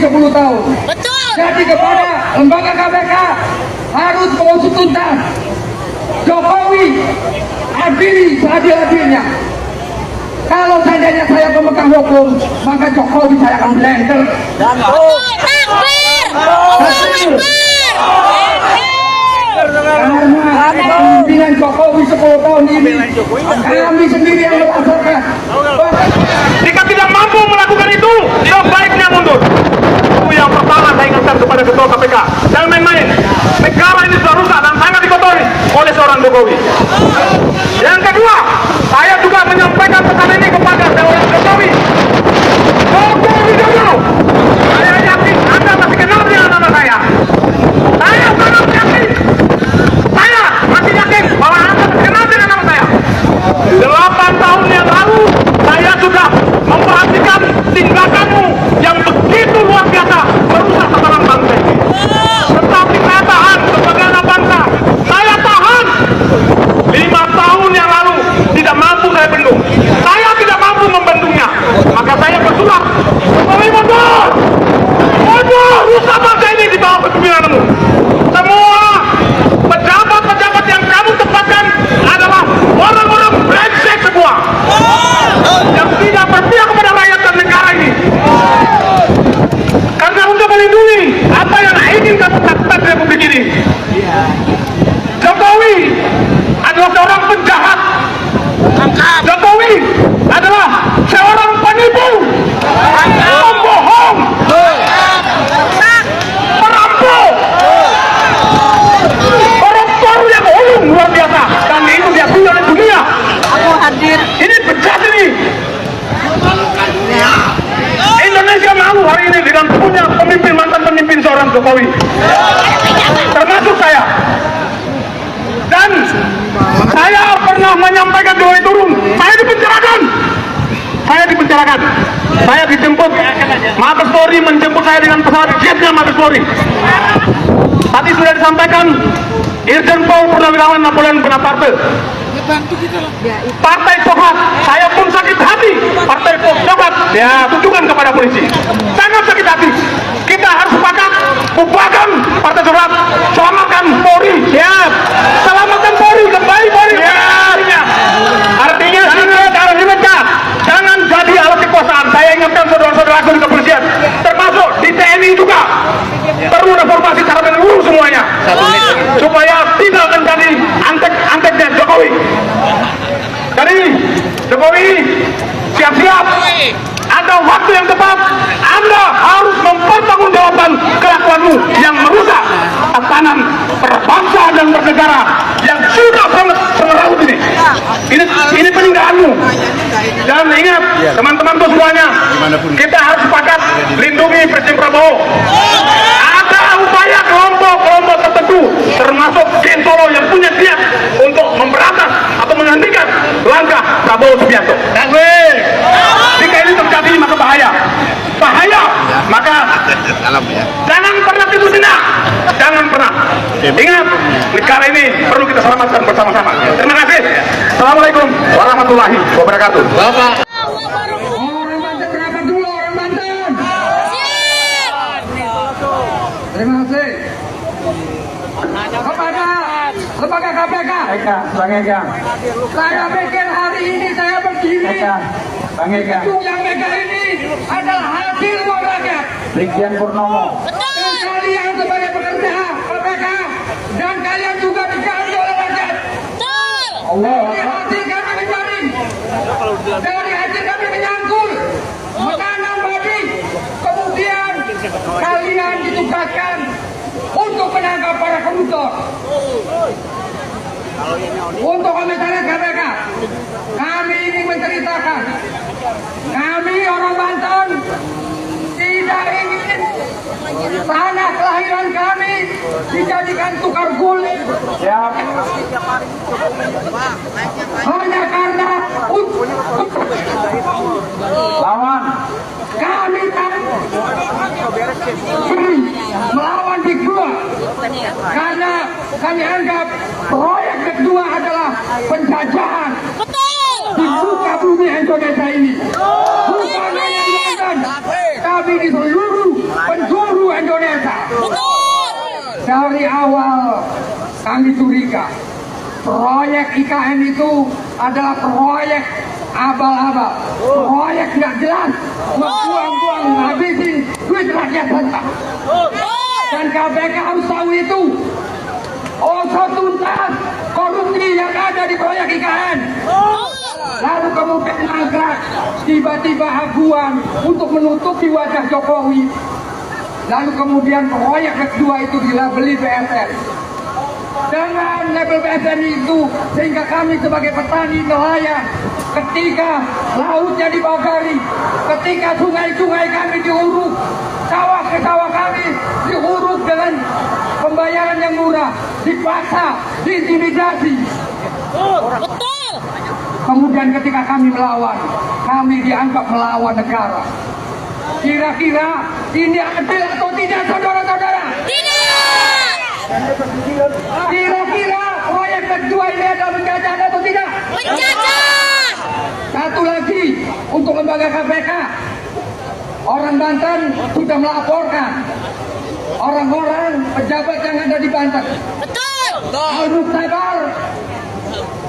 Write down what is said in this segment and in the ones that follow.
10 tahun. Betul. Jadi kepada lembaga KPK harus mengusut tuntas. Jokowi adili seadil-adilnya. Kalau seandainya saya pemegang hukum, maka Jokowi saya akan blender. Karena pimpinan Jokowi 10 tahun ini, kami sendiri yang melaporkan. Jika tidak mampu melakukan itu, sebaiknya mundur. Itu yang pertama saya ingatkan kepada Ketua KPK. Jangan main-main. Negara ini sudah rusak dan sangat dikotori oleh seorang Jokowi. Yang kedua, saya juga menyampaikan pesan ini kepada seorang Jokowi. Jokowi Dodo, saya yakin Anda masih kenal dengan nama saya. Saya sangat yakin. Saya masih yakin bahwa Anda masih kenal dengan nama saya. 8 tahun yang lalu, saya sudah memperhatikan tindakanmu yang begitu luar biasa merusak tatanan bangsa ini. Tetapi saya tahan sebagai anak bangsa. Saya tahan. 5 tahun yang lalu tidak mampu saya bendung. Saya tidak mampu membendungnya. Maka saya bersurat, Jokowi mundur. Mundur, rusak bangsa ini di bawah kepemimpinanmu. Semua pejabat-pejabat yang kamu tempatkan adalah orang-orang brengsek semua, yang tidak berpihak kepada rakyat dan negara ini. Karena untuk melindungi apa yang ingin kamu lakukan di Republik ini, Jokowi adalah seorang penjahat. Jokowi adalah seorang penipu, pembohong, perampok, koruptor yang ulung luar biasa, dan itu diakui oleh dunia. Ini bejat ini. Indonesia malu hari ini dengan punya pemimpin, mantan pemimpin seorang Jokowi, termasuk saya. Dan saya pernah menyampaikan Jokowi turun, saya dipenjarakan. Saya dijemput Mabes Polri, menjemput saya dengan pesawat jetnya Mabes Polri. Tadi sudah disampaikan Irjen Paul Purnawirawan Napoleon Bonaparte, Partai Coklat. Saya pun sakit hati. Partai Coklat ya tujukan kepada polisi, sangat sakit hati. Kita harus sepakat bubarkan Partai Coklat, selamatkan Polri. Siap. Selamatkan Polri, kembali Polri. Artinya harus dipecah. Jangan jadi alat kekuasaan. Saya ingatkan saudara-saudaraku di kepolisian, termasuk di TNI juga, perlu reformasi secara menyeluruh semuanya, supaya tidak menjadi antek-anteknya Jokowi. Jadi Jokowi, siap-siap. Ada waktu yang tepat. Anda harus mempertanggungjawabkan kelakuanmu yang merusak tatanan berbangsa dan bernegara yang sudah sangat semeraut ini. Ini peninggalanmu. Dan ingat, teman-temanku semuanya, kita harus sepakat lindungi Presiden Prabowo. Ada upaya kelompok-kelompok tertentu, termasuk Gen Solo, yang punya niat untuk memberantas atau menghentikan langkah Prabowo Subianto. Jika ini terjadi, maka bahaya. Maka jangan pernah tidur jenak. Jangan pernah. Ingat, negara ini perlu kita selamatkan bersama-sama. Terima kasih. Assalamualaikum warahmatullahi wabarakatuh. Bapak. Orang Banten berapa dulu orang Banten? Terima kasih. Kepada lembaga KPK, Bang Ega. saya pikir hari ini saya berdiri. Bang Ega. Itu yang mega ini adalah hasil rakyat. Brigjen Purnomo. Dan kalian sebagai pekerja KPK dan kalian juga diganti oleh rakyat. Allah. Dari hati kami menjaring, dari hati kami menyangkul, menanam padi, kemudian kalian ditugaskan untuk menangkap para koruptor. Untuk komisaris KPK, kami ingin menceritakan, kami orang Banten tidak ingin tanah kelahiran kami dijadikan tukar guling. Siap. Hanya karena Lawan. kami tak melawan Big Dua, karena kami anggap proyek Big Dua adalah penjajahan di muka bumi Indonesia ini. Bukan hanya di Banten, tapi di seluruh penjuru Dari awal kami curiga proyek IKN itu adalah proyek abal-abal, proyek nggak jelas, membuang-buang habisin duit rakyat saja. Dan KPK harus tahu itu. Usut tuntas korupsi yang ada di proyek IKN. Lalu kemudian mangkrak, tiba-tiba aguan untuk menutupi wajah Jokowi. Lalu kemudian proyek kedua itu dilabeli BSN. Dengan label BSN itu, sehingga kami sebagai petani nelayan, ketika lautnya dibagari, ketika sungai-sungai kami diuruk, sawah ke sawah kami diuruk dengan pembayaran yang murah, dipaksa, diintimidasi. Betul. Kemudian ketika kami melawan, kami dianggap melawan negara. Kira-kira ini adil atau tidak, saudara-saudara? Tidak. Kira-kira proyek kedua ini adalah penjajahan atau tidak? Penjajah. Satu lagi untuk lembaga KPK, orang Banten sudah melaporkan orang-orang pejabat yang ada di Banten. Betul. Al-Muqtabar,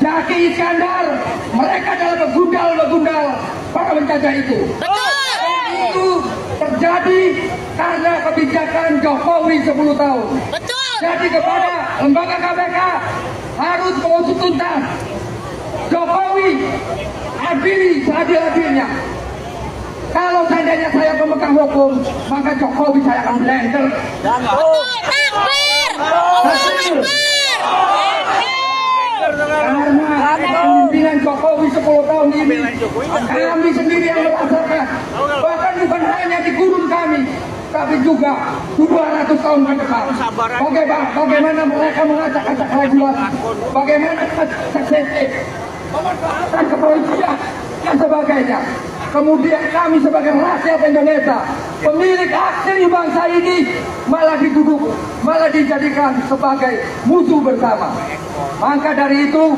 Jaki Iskandar, mereka adalah begundal-begundal para penjajah itu. Betul. Itu terjadi karena kebijakan Jokowi 10 tahun. Betul. Jadi kepada lembaga KPK harus mengusut tuntas. Jokowi adili seadil-adilnya. Kalau seandainya saya pemegang hukum, maka Jokowi saya akan blender. Betul. Takbir. Allahu Akbar. Karena kepemimpinan Jokowi 10 tahun ini, kami sendiri yang merasakan. Bahkan bukan hanya di gurun kami, tapi juga 200 tahun ke depan. Bagaimana mereka mengacak-acak regulasi, bagaimana sensitif, memanfaatkan kepolisian dan sebagainya. Kemudian kami sebagai rakyat Indonesia, pemilik hak asli bangsa ini malah diduduk, malah dijadikan sebagai musuh bersama. Maka dari itu,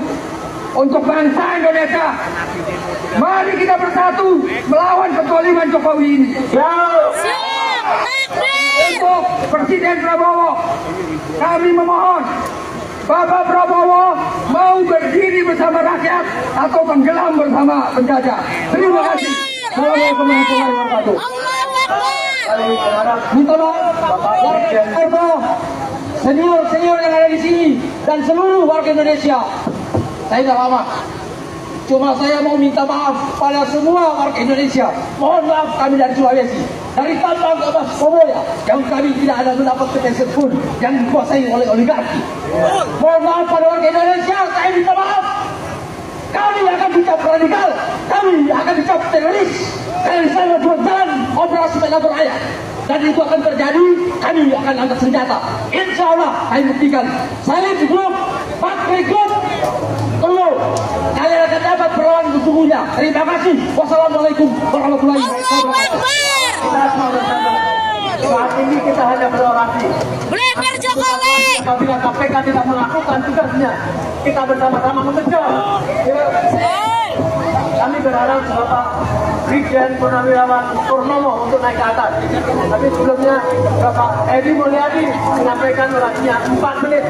untuk bangsa Indonesia, mari kita bersatu melawan kezaliman Jokowi ini. Siap. Takbir. Untuk Presiden Prabowo, kami memohon Bapak Prabowo mau berdiri bersama rakyat atau tenggelam bersama penjajah. Terima kasih. Assalamualaikum warahmatullahi wabarakatuh. Allahu Akbar. Minta maaf, warga senior yang ada di sini dan seluruh warga Indonesia. Saya sudah lama. Cuma saya mau minta maaf pada semua warga Indonesia. Mohon maaf kami dari Sulawesi, dari Sabang ke Poboya, yang kami tidak ada mendapat ketensian pun yang dikuasai oleh oligarki. Mohon maaf pada warga Indonesia, saya minta maaf. Kami akan dicap radikal, kami akan dicap teroris. Kami sangat berjalan operasi menabur ayat. Dan itu akan terjadi, kami akan angkat senjata. Insya Allah, kami buktikan. Saya di grup, pakai grup, tunggu. Kalian akan dapat perlawan sesungguhnya. Terima kasih. Wassalamualaikum warahmatullahi wabarakatuh. Allahu Akbar. Saat ini kita hanya berorasi. Blender Jokowi. Apabila KPK tidak melakukan tugasnya, kita bersama-sama mengejar. Kami berharap Bapak Brigjen Purnawirawan Purnomo untuk naik ke atas. Tapi sebelumnya Bapak Edi Mulyadi menyampaikan orasinya 4 menit.